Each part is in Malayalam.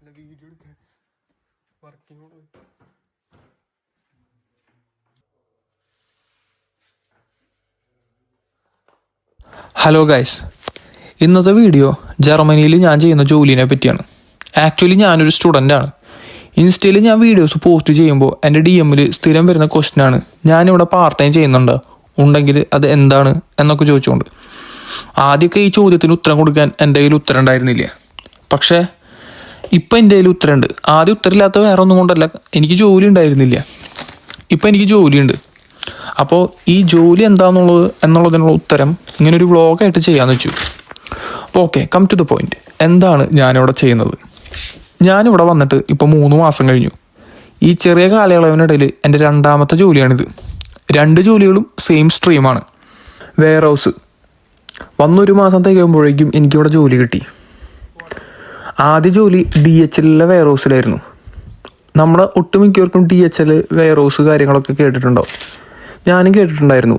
വീഡിയോ എടുക്കാൻ വർക്കിംഗ്. ഹലോ ഗൈസ്, ഇന്നത്തെ വീഡിയോ ജർമ്മനിയിൽ ഞാൻ ചെയ്യുന്ന ജോലിനെ പറ്റിയാണ്. ആക്ച്വലി ഞാനൊരു സ്റ്റുഡൻ്റാണ്. ഇൻസ്റ്റയിൽ ഞാൻ വീഡിയോസ് പോസ്റ്റ് ചെയ്യുമ്പോൾ എൻ്റെ DM-ൽ സ്ഥിരം വരുന്ന ക്വസ്റ്റ്യനാണ്, ഞാനിവിടെ പാർട്ട് ടൈം ചെയ്യുന്നുണ്ടോ, ഉണ്ടെങ്കിൽ അത് എന്താണ് എന്നൊക്കെ ചോദിച്ചുകൊണ്ട്. ആദ്യമൊക്കെ ഈ ചോദ്യത്തിന് ഉത്തരം കൊടുക്കാൻ എൻ്റെ കയ്യിൽ ഉത്തരം ഉണ്ടായിരുന്നില്ല. പക്ഷേ ഇപ്പം എൻ്റെ കയ്യിൽ ഉത്തരമുണ്ട്. ആദ്യം ഉത്തരമില്ലാത്ത വേറെ ഒന്നും കൊണ്ടല്ല, എനിക്ക് ജോലി ഉണ്ടായിരുന്നില്ല. ഇപ്പം എനിക്ക് ജോലിയുണ്ട്. അപ്പോൾ ഈ ജോലി എന്നുള്ളതിനുള്ള ഉത്തരം ഇങ്ങനെ ഒരു വ്ളോഗായിട്ട് ചെയ്യാമെന്ന് വെച്ചു. അപ്പോൾ okay, come to the point. എന്താണ് ഞാനിവിടെ ചെയ്യുന്നത്? ഞാനിവിടെ വന്നിട്ട് ഇപ്പോൾ 3 മാസം കഴിഞ്ഞു. ഈ ചെറിയ കാലയളവിനിടയിൽ എൻ്റെ രണ്ടാമത്തെ ജോലിയാണിത്. 2 ജോലികളും സെയിം സ്ട്രീമാണ്. Wear house. വന്നൊരു മാസം തികയുമ്പോഴേക്കും എനിക്കിവിടെ ജോലി കിട്ടി. ആദ്യ ജോലി DHL വെയർ ഹൗസിലായിരുന്നു. നമ്മുടെ ഒട്ടുമിക്കവർക്കും DHL വെയർ ഹൗസ് കാര്യങ്ങളൊക്കെ കേട്ടിട്ടുണ്ടാവും. ഞാനും കേട്ടിട്ടുണ്ടായിരുന്നു.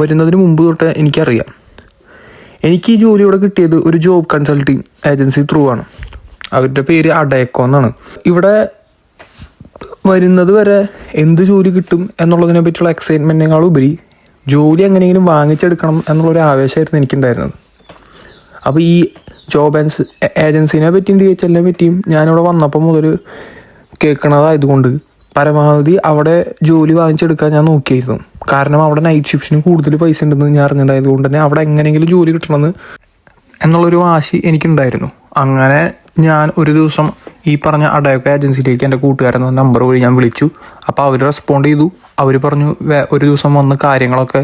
വരുന്നതിന് മുമ്പ് തൊട്ട് എനിക്കറിയാം. എനിക്ക് ഈ ജോലി ഇവിടെ കിട്ടിയത് ഒരു ജോബ് കൺസൾട്ടിങ് ഏജൻസി ത്രൂ ആണ്. അവരുടെ പേര് അഡേക്കോ എന്നാണ്. ഇവിടെ വരുന്നത് വരെ എന്ത് ജോലി കിട്ടും എന്നുള്ളതിനെ പറ്റിയുള്ള എക്സൈറ്റ്മെൻറ്റിനേക്കാളുപരി ജോലി എങ്ങനെയെങ്കിലും വാങ്ങിച്ചെടുക്കണം എന്നുള്ളൊരു ആവേശമായിരുന്നു എനിക്കുണ്ടായിരുന്നത്. അപ്പോൾ ഈ ജോബ് ഏജൻസിനെ പറ്റിയും DHL പറ്റിയും ഞാനിവിടെ വന്നപ്പോൾ മുതൽ കേൾക്കണതായതുകൊണ്ട് പരമാവധി അവിടെ ജോലി വാങ്ങിച്ചെടുക്കാൻ ഞാൻ നോക്കിയായിരുന്നു. കാരണം അവിടെ നൈറ്റ് ഷിഫ്റ്റിന് കൂടുതൽ പൈസ ഉണ്ടെന്ന് ഞാൻ അറിഞ്ഞിട്ടുണ്ടായത് കൊണ്ട് തന്നെ അവിടെ എങ്ങനെയെങ്കിലും ജോലി കിട്ടണമെന്ന് എന്നുള്ളൊരു വാശി എനിക്കുണ്ടായിരുന്നു. അങ്ങനെ ഞാൻ ഒരു ദിവസം ഈ പറഞ്ഞ അഡേക്കോ ഏജൻസിയിലേക്ക് എൻ്റെ കൂട്ടുകാരെന്ന നമ്പർ വഴി ഞാൻ വിളിച്ചു. അപ്പോൾ അവർ റെസ്പോണ്ട് ചെയ്തു. അവർ പറഞ്ഞു ഒരു ദിവസം വന്ന് കാര്യങ്ങളൊക്കെ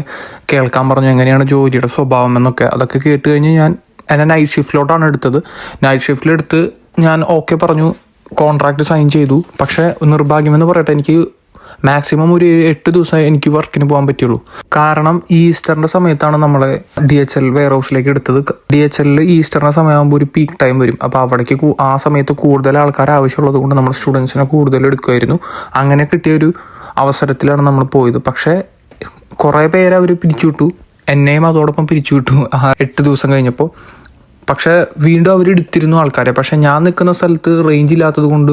കേൾക്കാൻ പറഞ്ഞു, എങ്ങനെയാണ് ജോലിയുടെ സ്വഭാവം എന്നൊക്കെ. അതൊക്കെ കേട്ട് കഴിഞ്ഞ് എന്നെ നൈറ്റ് ഷിഫ്റ്റിലോട്ടാണ് എടുത്തത്. നൈറ്റ് ഷിഫ്റ്റിലെടുത്ത് ഞാൻ ഓക്കെ പറഞ്ഞു, കോൺട്രാക്റ്റ് സൈൻ ചെയ്തു. പക്ഷേ നിർഭാഗ്യമെന്ന് പറയട്ടെ, എനിക്ക് മാക്സിമം ഒരു 8 ദിവസം എനിക്ക് വർക്കിന് പോകാൻ പറ്റുള്ളൂ. കാരണം ഈസ്റ്ററിൻ്റെ സമയത്താണ് നമ്മളെ DHL വെയർ ഹൗസിലേക്ക് എടുത്തത്. DHL ഈസ്റ്ററിൻ്റെ സമയമാകുമ്പോൾ ഒരു പീക്ക് ടൈം വരും. അപ്പോൾ അവിടേക്ക് ആ സമയത്ത് കൂടുതൽ ആൾക്കാർ ആവശ്യമുള്ളത് കൊണ്ട് നമ്മൾ സ്റ്റുഡൻസിനെ കൂടുതൽ എടുക്കുമായിരുന്നു. അങ്ങനെ കിട്ടിയൊരു അവസരത്തിലാണ് നമ്മൾ പോയത്. പക്ഷേ കുറേ പേരെ അവർ പിരിച്ചുവിട്ടു, എന്നെയും അതോടൊപ്പം പിരിച്ചുവിട്ടു 8 ദിവസം കഴിഞ്ഞപ്പോൾ. പക്ഷേ വീണ്ടും അവർ എടുത്തിരുന്നു ആൾക്കാരെ. പക്ഷേ ഞാൻ നിൽക്കുന്ന സ്ഥലത്ത് റേഞ്ച് ഇല്ലാത്തത് കൊണ്ട്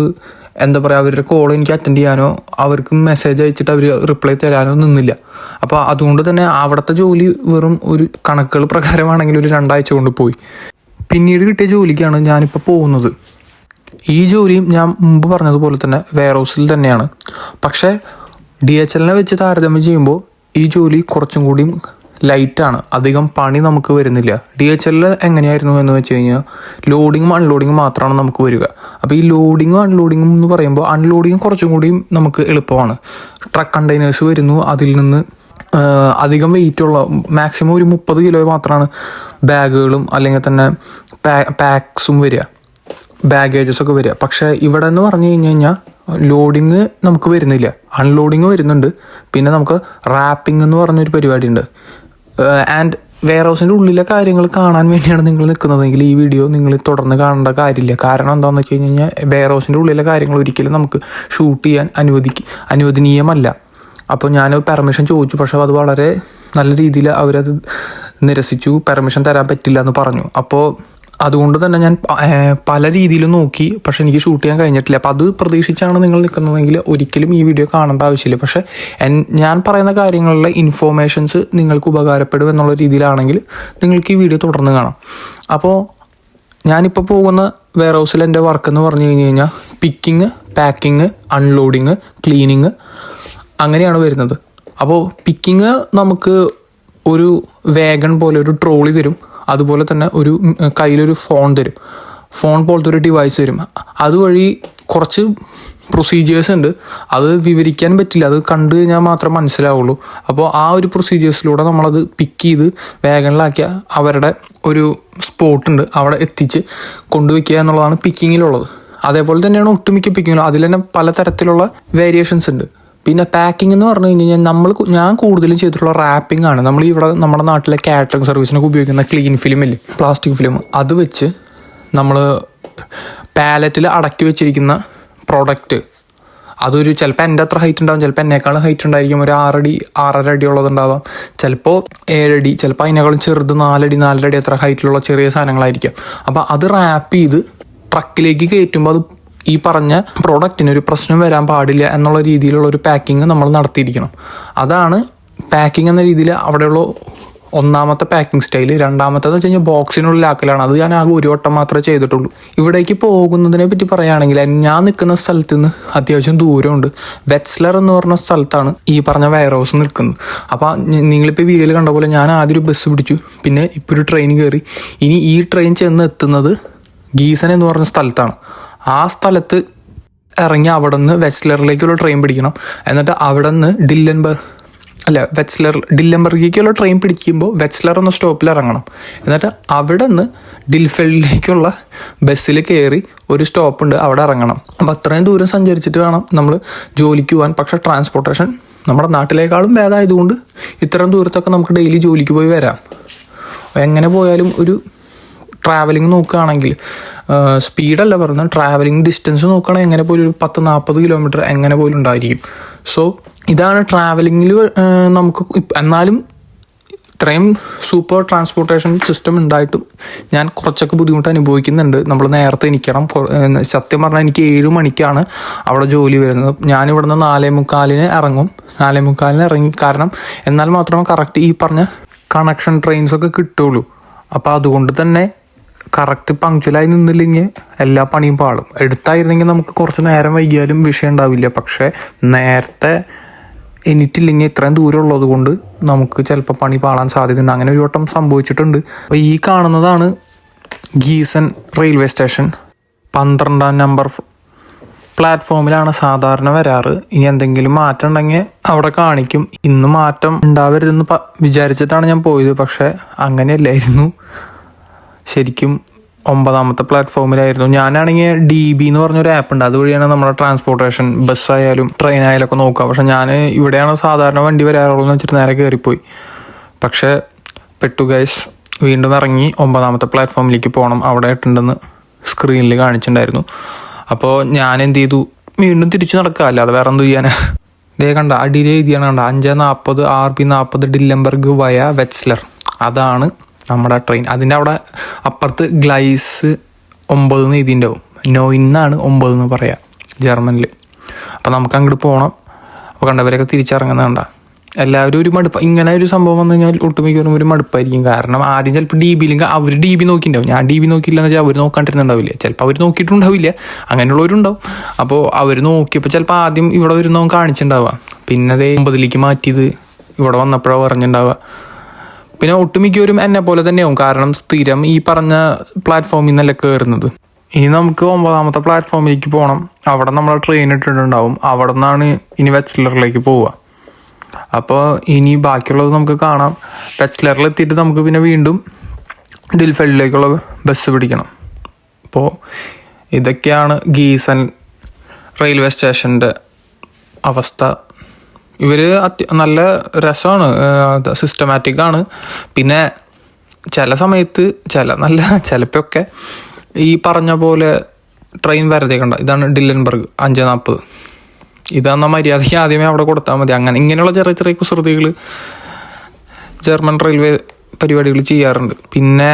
എന്താ പറയുക, അവരുടെ കോൾ എനിക്ക് അറ്റൻഡ് ചെയ്യാനോ അവർക്ക് മെസ്സേജ് അയച്ചിട്ട് അവർ റിപ്ലൈ തരാനോ നിന്നില്ല. അപ്പോൾ അതുകൊണ്ട് തന്നെ അവിടുത്തെ ജോലി വെറും ഒരു കണക്കുകൾ പ്രകാരമാണെങ്കിൽ ഒരു 2 ആഴ്ച കൊണ്ട് പോയി. പിന്നീട് കിട്ടിയ ജോലിക്കാണ് ഞാനിപ്പോൾ പോകുന്നത്. ഈ ജോലിയും ഞാൻ മുമ്പ് പറഞ്ഞതുപോലെ തന്നെ വെയർ ഹൗസിൽ തന്നെയാണ്. പക്ഷേ DHL വെച്ച് താരതമ്യം ചെയ്യുമ്പോൾ ഈ ജോലി കുറച്ചും കൂടിയും ലൈറ്റാണ്. അധികം പണി നമുക്ക് വരുന്നില്ല. DHL എങ്ങനെയായിരുന്നു എന്ന് വെച്ച് കഴിഞ്ഞാൽ ലോഡിങ്ങും അൺലോഡിങ്ങും മാത്രമാണ് നമുക്ക് വരിക. അപ്പോൾ ഈ ലോഡിങ്ങും അൺലോഡിങ്ങും എന്ന് പറയുമ്പോൾ അൺലോഡിങ് കുറച്ചും കൂടിയും നമുക്ക് എളുപ്പമാണ്. ട്രക്ക് കണ്ടെയ്നേഴ്സ് വരുന്നു, അതിൽ നിന്ന് അധികം വെയിറ്റുള്ള മാക്സിമം ഒരു 30 കിലോ മാത്രമാണ് ബാഗുകളും അല്ലെങ്കിൽ തന്നെ പാക്സും വരിക, ബാഗേജസൊക്കെ വരിക. പക്ഷേ ഇവിടെ എന്ന് പറഞ്ഞു കഴിഞ്ഞാൽ ലോഡിങ് നമുക്ക് വരുന്നില്ല, അൺലോഡിങ് വരുന്നുണ്ട്. പിന്നെ നമുക്ക് റാപ്പിംഗ് എന്ന് പറഞ്ഞൊരു പരിപാടിയുണ്ട്. ആൻഡ് വെയർ ഹൗസിൻ്റെ ഉള്ളിലെ കാര്യങ്ങൾ കാണാൻ വേണ്ടിയാണ് നിങ്ങൾ നിൽക്കുന്നതെങ്കിൽ ഈ വീഡിയോ നിങ്ങൾ തുടർന്ന് കാണേണ്ട കാര്യമില്ല. കാരണം എന്താണെന്ന് വെച്ച് കഴിഞ്ഞാൽ വെയർ ഹൗസിൻ്റെ ഉള്ളിലെ കാര്യങ്ങൾ ഒരിക്കലും നമുക്ക് ഷൂട്ട് ചെയ്യാൻ അനുവദനീയമല്ല. അപ്പോൾ ഞാൻ പെർമിഷൻ ചോദിച്ചു, പക്ഷേ അത് വളരെ നല്ല രീതിയിൽ അവരത് നിരസിച്ചു. പെർമിഷൻ തരാൻ പറ്റില്ല എന്ന് പറഞ്ഞു. അപ്പോൾ അതുകൊണ്ട് തന്നെ ഞാൻ പല രീതിയിലും നോക്കി, പക്ഷെ എനിക്ക് ഷൂട്ട് ചെയ്യാൻ കഴിഞ്ഞിട്ടില്ല. അപ്പോൾ അത് പ്രതീക്ഷിച്ചാണ് നിങ്ങൾ നിൽക്കുന്നതെങ്കിൽ ഒരിക്കലും ഈ വീഡിയോ കാണേണ്ട ആവശ്യമില്ല. പക്ഷേ ഞാൻ പറയുന്ന കാര്യങ്ങളിലെ ഇൻഫോർമേഷൻസ് നിങ്ങൾക്ക് ഉപകാരപ്പെടും എന്നുള്ള രീതിയിലാണെങ്കിൽ നിങ്ങൾക്ക് ഈ വീഡിയോ തുടർന്ന് കാണാം. അപ്പോൾ ഞാനിപ്പോൾ പോകുന്ന വെയർ ഹൗസിൽ എൻ്റെ വർക്ക് എന്ന് പറഞ്ഞു കഴിഞ്ഞാൽ പിക്കിങ്, പാക്കിങ്, അൺലോഡിങ്, ക്ലീനിങ് അങ്ങനെയാണ് വരുന്നത്. അപ്പോൾ പിക്കിങ് നമുക്ക് ഒരു വേഗൺ പോലെ ഒരു ട്രോളി തരും. അതുപോലെ തന്നെ ഒരു കയ്യിലൊരു ഫോൺ തരും. ഫോൺ പോലത്തെ ഒരു ഡിവൈസ് തരും. അതുവഴി കുറച്ച് പ്രൊസീജിയേഴ്സ് ഉണ്ട്, അത് വിവരിക്കാൻ പറ്റില്ല, അത് കണ്ടു കഴിഞ്ഞാൽ മാത്രമേ മനസ്സിലാവുള്ളൂ. അപ്പോൾ ആ ഒരു പ്രൊസീജിയേഴ്സിലൂടെ നമ്മളത് പിക്ക് ചെയ്ത് വേഗനിലാക്കിയ അവരുടെ ഒരു സ്പോട്ടുണ്ട്, അവിടെ എത്തിച്ച് കൊണ്ടുവയ്ക്കുക എന്നുള്ളതാണ് പിക്കിങ്ങിലുള്ളത്. അതേപോലെ തന്നെയാണ് ഒട്ടുമിക്ക പിക്കിങ്ങിലും. അതിൽ തന്നെ പലതരത്തിലുള്ള വേരിയേഷൻസ് ഉണ്ട്. പിന്നെ പാക്കിംഗ് എന്ന് പറഞ്ഞു കഴിഞ്ഞാൽ ഞാൻ കൂടുതലും ചെയ്തിട്ടുള്ള റാപ്പിംഗ് ആണ്. നമ്മൾ ഇവിടെ നമ്മുടെ നാട്ടിലെ കാറ്ററിംഗ് സർവീസിനൊക്കെ ഉപയോഗിക്കുന്ന ക്ലീൻ ഫിലിമില്ലേ, പ്ലാസ്റ്റിക് ഫിലിം, അത് വെച്ച് നമ്മൾ പാലറ്റിൽ അടക്കി വെച്ചിരിക്കുന്ന പ്രോഡക്റ്റ്, അതൊരു ചിലപ്പോൾ എൻ്റെ അത്ര ഹൈറ്റ് ഉണ്ടാകും, ചിലപ്പോൾ എന്നേക്കാളും ഹൈറ്റ് ഉണ്ടായിരിക്കും. ഒരു 6 അടി 6.5 അടി ഉള്ളതുണ്ടാവാം, ചിലപ്പോൾ 7 അടി, ചിലപ്പോൾ അതിനേക്കാളും ചെറുത് 4 അടി 4.5 അടി അത്ര ഹൈറ്റിലുള്ള ചെറിയ സാധനങ്ങളായിരിക്കാം. അപ്പോൾ അത് റാപ്പ് ചെയ്ത് ട്രക്കിലേക്ക് കയറ്റുമ്പോൾ അത് ഈ പറഞ്ഞ പ്രോഡക്റ്റിന് ഒരു പ്രശ്നം വരാൻ പാടില്ല എന്നുള്ള രീതിയിലുള്ള ഒരു പാക്കിങ് നമ്മൾ നടത്തിയിരിക്കണം. അതാണ് പാക്കിങ് എന്ന രീതിയിൽ അവിടെയുള്ള ഒന്നാമത്തെ പാക്കിംഗ് സ്റ്റൈൽ. രണ്ടാമത്തേന്ന് വെച്ച് കഴിഞ്ഞാൽ ബോക്സിനുള്ളിലാക്കലാണ്. അത് ഞാൻ ആകെ ഒരു വട്ടം മാത്രമേ ചെയ്തിട്ടുള്ളൂ. ഇവിടേക്ക് പോകുന്നതിനെ പറ്റി പറയുകയാണെങ്കിൽ ഞാൻ നിൽക്കുന്ന സ്ഥലത്ത് നിന്ന് അത്യാവശ്യം ദൂരമുണ്ട്. വെറ്റ്സ്ലർ എന്ന് പറഞ്ഞ സ്ഥലത്താണ് ഈ പറഞ്ഞ വെയർ ഹൗസ് നിൽക്കുന്നത്. അപ്പോൾ നിങ്ങളിപ്പോൾ വീഡിയോയിൽ കണ്ട പോലെ ഞാൻ ആദ്യം ഒരു ബസ് പിടിച്ചു, പിന്നെ ഇപ്പോൾ ഒരു ട്രെയിൻ കയറി. ഇനി ഈ ട്രെയിൻ ചെന്ന് എത്തുന്നത് ഗീസൺ എന്ന് പറഞ്ഞ സ്ഥലത്താണ്. ആ സ്ഥലത്ത് ഇറങ്ങി അവിടെ നിന്ന് വെറ്റ്സ്ലറിലേക്കുള്ള ട്രെയിൻ പിടിക്കണം. എന്നിട്ട് അവിടെ നിന്ന് ഡില്ലംബർഗിലേക്കുള്ള ട്രെയിൻ പിടിക്കുമ്പോൾ വെറ്റ്സ്ലർ എന്ന സ്റ്റോപ്പിൽ ഇറങ്ങണം. എന്നിട്ട് അവിടെ നിന്ന് ഡിൽഫെൽഡിലേക്കുള്ള ബസ്സിൽ കയറി ഒരു സ്റ്റോപ്പുണ്ട്, അവിടെ ഇറങ്ങണം. അപ്പോൾ അത്രയും ദൂരം സഞ്ചരിച്ചിട്ട് വേണം നമ്മൾ ജോലിക്ക് പോകാൻ. പക്ഷേ ട്രാൻസ്പോർട്ടേഷൻ നമ്മുടെ നാട്ടിലേക്കാളും ഭേദമായതുകൊണ്ട് ഇത്രയും ദൂരത്തൊക്കെ നമുക്ക് ഡെയിലി ജോലിക്ക് പോയി വരാം. എങ്ങനെ പോയാലും ഒരു ട്രാവലിംഗ് നോക്കുകയാണെങ്കിൽ സ്പീഡല്ല പറയുന്നത്, ട്രാവലിംഗ് ഡിസ്റ്റൻസ് നോക്കുകയാണെങ്കിൽ എങ്ങനെ പോലും ഒരു 10-40 കിലോമീറ്റർ എങ്ങനെ പോലും ഉണ്ടായിരിക്കും. സോ ഇതാണ് ട്രാവലിങ്ങിൽ നമുക്ക്. എന്നാലും ഇത്രയും സൂപ്പർ ട്രാൻസ്പോർട്ടേഷൻ സിസ്റ്റം ഉണ്ടായിട്ടും ഞാൻ കുറച്ചൊക്കെ ബുദ്ധിമുട്ട് അനുഭവിക്കുന്നുണ്ട്. നമ്മൾ നേരത്തെ എണീക്കണം. സത്യം പറഞ്ഞാൽ എനിക്ക് 7 മണിക്കാണ് അവിടെ ജോലി വരുന്നത്. ഞാനിവിടുന്ന് 4:45 ഇറങ്ങും. 4:45 ഇറങ്ങി, കാരണം എന്നാൽ മാത്രമേ കറക്റ്റ് ഈ പറഞ്ഞ കണക്ഷൻ ട്രെയിൻസൊക്കെ കിട്ടുള്ളൂ. അപ്പോൾ അതുകൊണ്ട് തന്നെ കറക്റ്റ് പങ്ക്ച്വലായി നിന്നില്ലെങ്കിൽ എല്ലാ പണിയും പാളും. എടുത്തായിരുന്നെങ്കിൽ നമുക്ക് കുറച്ച് നേരം വൈകിയാലും വിഷയം ഉണ്ടാവില്ല. പക്ഷേ നേരത്തെ എനിറ്റില്ലെങ്കിൽ ഇത്രയും ദൂരം ഉള്ളത് കൊണ്ട് നമുക്ക് ചിലപ്പോൾ പണി പാളാൻ സാധ്യതയുണ്ട്. അങ്ങനെ ഒരു വട്ടം സംഭവിച്ചിട്ടുണ്ട്. അപ്പോൾ ഈ കാണുന്നതാണ് ഗീസൺ റെയിൽവേ സ്റ്റേഷൻ. 12-ാം നമ്പർ പ്ലാറ്റ്ഫോമിലാണ് സാധാരണ വരാറ്. ഇനി എന്തെങ്കിലും മാറ്റം ഉണ്ടെങ്കിൽ അവിടെ കാണിക്കും. ഇന്ന് മാറ്റം ഉണ്ടാവരുതെന്ന് വിചാരിച്ചിട്ടാണ് ഞാൻ പോയത്. പക്ഷേ അങ്ങനെയല്ലായിരുന്നു. ശരിക്കും 9-ാമത്തെ പ്ലാറ്റ്ഫോമിലായിരുന്നു. ഞാനാണെങ്കിൽ DB എന്ന് പറഞ്ഞൊരു ആപ്പ് ഉണ്ട്, അതുവഴിയാണ് നമ്മുടെ ട്രാൻസ്പോർട്ടേഷൻ ബസ്സായാലും ട്രെയിൻ ആയാലും ഒക്കെ നോക്കുക. പക്ഷെ ഞാൻ ഇവിടെയാണ് സാധാരണ വണ്ടി വരാറുള്ളൂ എന്ന് വെച്ചിട്ട് നേരെ കയറിപ്പോയി. പക്ഷേ പെട്ടു ഗൈസ്. വീണ്ടും ഇറങ്ങി 9-ാമത്തെ പ്ലാറ്റ്ഫോമിലേക്ക് പോകണം. അവിടെ ഇട്ടുണ്ടെന്ന് സ്ക്രീനിൽ കാണിച്ചിട്ടുണ്ടായിരുന്നു. അപ്പോൾ ഞാൻ എന്ത് ചെയ്തു, വീണ്ടും തിരിച്ച് നടക്കുക, അല്ലാതെ വേറെ എന്ത് ചെയ്യാനാ. ഇതേ കണ്ട അടിയിൽ എഴുതിയാണ് കണ്ട 5:40 RB40 ഡില്ലംബർഗ് വയ വെറ്റ്സ്ലർ. അതാണ് നമ്മുടെ ട്രെയിൻ. അതിൻ്റെ അവിടെ അപ്പുറത്ത് ഗ്ലൈസ് 9 എഴുതിയിട്ടുണ്ടാവും. 9 9 എന്ന് പറയാം ജർമ്മനിൽ. അപ്പോൾ നമുക്ക് അങ്ങോട്ട് പോകണം. അപ്പോൾ കണ്ടവരൊക്കെ തിരിച്ചിറങ്ങുന്നത് കണ്ട എല്ലാവരും ഒരു മടുപ്പ്. ഇങ്ങനെ ഒരു സംഭവം വന്നു കഴിഞ്ഞാൽ ഒട്ടുമിക്കവരും ഒരു മടുപ്പായിരിക്കും. കാരണം ആദ്യം ചിലപ്പോൾ DB അവർ DB നോക്കിയിട്ടുണ്ടാവും. ഞാൻ DB നോക്കിയില്ലെന്ന് വെച്ചാൽ അവർ നോക്കാണ്ടിരുന്നുണ്ടാവില്ല. ചിലപ്പോൾ അവർ നോക്കിയിട്ടുണ്ടാവില്ല, അങ്ങനെയുള്ളവരുണ്ടാവും. അപ്പോൾ അവർ നോക്കിയപ്പോൾ ചിലപ്പോൾ ആദ്യം ഇവിടെ വരുന്നവൻ കാണിച്ചിട്ടുണ്ടാവുക. പിന്നെ അതേ 9ലേക്ക് മാറ്റിയത് ഇവിടെ വന്നപ്പോഴാണ് പറഞ്ഞിട്ടുണ്ടാവുക. പിന്നെ ഒട്ടുമിക്കവരും എന്നെ പോലെ തന്നെയാവും, കാരണം സ്ഥിരം ഈ പറഞ്ഞ പ്ലാറ്റ്ഫോമിൽ നിന്നല്ല കയറുന്നത്. ഇനി നമുക്ക് 9-ാമത്തെ പ്ലാറ്റ്ഫോമിലേക്ക് പോകണം. അവിടെ നമ്മൾ ട്രെയിൻ ഇട്ടിട്ടുണ്ടാവും. അവിടെ നിന്നാണ് ഇനി വെറ്റ്സ്ലറിലേക്ക് പോവുക. അപ്പോൾ ഇനി ബാക്കിയുള്ളത് നമുക്ക് കാണാം. വെറ്റ്സ്ലറിൽ എത്തിയിട്ട് നമുക്ക് പിന്നെ വീണ്ടും ഡിൽഫെൽഡിലേക്കുള്ള ബസ് പിടിക്കണം. അപ്പോൾ ഇതൊക്കെയാണ് ഗീസൺ റെയിൽവേ സ്റ്റേഷൻ്റെ അവസ്ഥ. ഇവർ നല്ല രസമാണ്, സിസ്റ്റമാറ്റിക്കാണ്. പിന്നെ ചില സമയത്ത് ചിലപ്പോഴൊക്കെ ഈ പറഞ്ഞ പോലെ ട്രെയിൻ വെറുതെ കണ്ട. ഇതാണ് ഡില്ലൻബർഗ് 5:40. ഇതാണെന്ന മര്യാദയ്ക്ക് ആദ്യമേ അവിടെ കൊടുത്താൽ മതി. ഇങ്ങനെയുള്ള ചെറിയ ചെറിയ കുസൃതികൾ ജർമ്മൻ റെയിൽവേ പരിപാടികൾ ചെയ്യാറുണ്ട്. പിന്നെ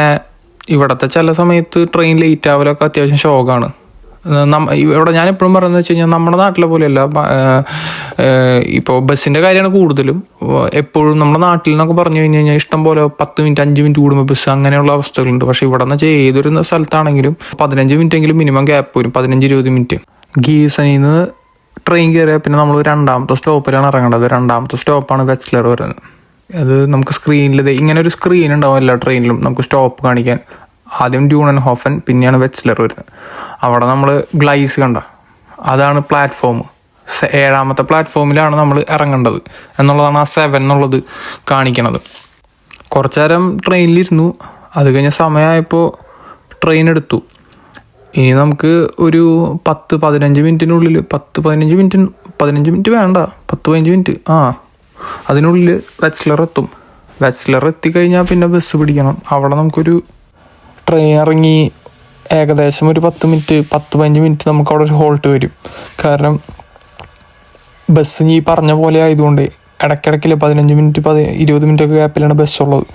ഇവിടുത്തെ ചില സമയത്ത് ട്രെയിൻ ലേറ്റ് ആവലൊക്കെ അത്യാവശ്യം ഷോക്കാണ്. ഇവിടെ ഞാൻ എപ്പോഴും പറയുന്നത് വെച്ച് കഴിഞ്ഞാൽ നമ്മുടെ നാട്ടിലെ പോലെയല്ല. ഇപ്പോൾ ബസ്സിൻ്റെ കാര്യമാണ് കൂടുതലും. എപ്പോഴും നമ്മുടെ നാട്ടിൽ നിന്നൊക്കെ പറഞ്ഞു കഴിഞ്ഞാൽ ഇഷ്ടം പോലെ 10 മിനിറ്റ് 5 മിനിറ്റ് കൂടുമ്പോൾ ബസ്, അങ്ങനെയുള്ള അവസ്ഥകളുണ്ട്. പക്ഷേ ഇവിടെ എന്ന് വെച്ചാൽ ഏതൊരു സ്ഥലത്താണെങ്കിലും 15 മിനിറ്റെങ്കിലും മിനിമം ഗ്യാപ്പ് വരും, 15-20 മിനിറ്റ്. ഗീസണിൽ നിന്ന് ട്രെയിൻ കയറിയാൽ പിന്നെ നമ്മൾ 2-ാമത്തെ സ്റ്റോപ്പിലാണ് ഇറങ്ങേണ്ടത്. 2-ാമത്തെ സ്റ്റോപ്പാണ് വെറ്റ്സ്ലർ വരുന്നത്. അത് നമുക്ക് സ്ക്രീനിൽ ഇങ്ങനെ ഒരു സ്ക്രീൻ ഉണ്ടാവും എല്ലാ ട്രെയിനിലും നമുക്ക് സ്റ്റോപ്പ് കാണിക്കാൻ. ആദ്യം ഡ്യൂണൻഹോഫൻ, പിന്നെയാണ് വെറ്റ്സ്ലർ വരുന്നത്. അവിടെ നമ്മൾ ഗ്ലൈസ് കണ്ട, അതാണ് പ്ലാറ്റ്ഫോം. 7-ാമത്തെ പ്ലാറ്റ്ഫോമിലാണ് നമ്മൾ ഇറങ്ങേണ്ടത് എന്നുള്ളതാണ് ആ 7 എന്നുള്ളത് കാണിക്കണത്. കുറച്ചു നേരം ട്രെയിനിലിരുന്നു. അത് കഴിഞ്ഞ സമയമായപ്പോൾ ട്രെയിൻ എടുത്തു. ഇനി നമുക്ക് ഒരു 10-15 മിനിറ്റിനുള്ളിൽ 15 മിനിറ്റ് വേണ്ട, 10-15 മിനിറ്റ് അതിനുള്ളിൽ വെറ്റ്സ്ലർ എത്തും. വെറ്റ്സ്ലർ എത്തിക്കഴിഞ്ഞാൽ പിന്നെ ബസ് പിടിക്കണം. അവിടെ നമുക്കൊരു ട്രെയിൻ ഇറങ്ങി ഏകദേശം ഒരു 10-15 മിനിറ്റ് നമുക്ക് അവിടെ ഒരു ഹോൾട്ട് വരും. കാരണം ബസ് ഈ പറഞ്ഞ പോലെ ആയതുകൊണ്ട് ഇടയ്ക്കിടയ്ക്കില്ല 15 മിനിറ്റ് 20 മിനിറ്റൊക്കെ ഗ്യാപ്പിലാണ് ബസ്സുള്ളത്.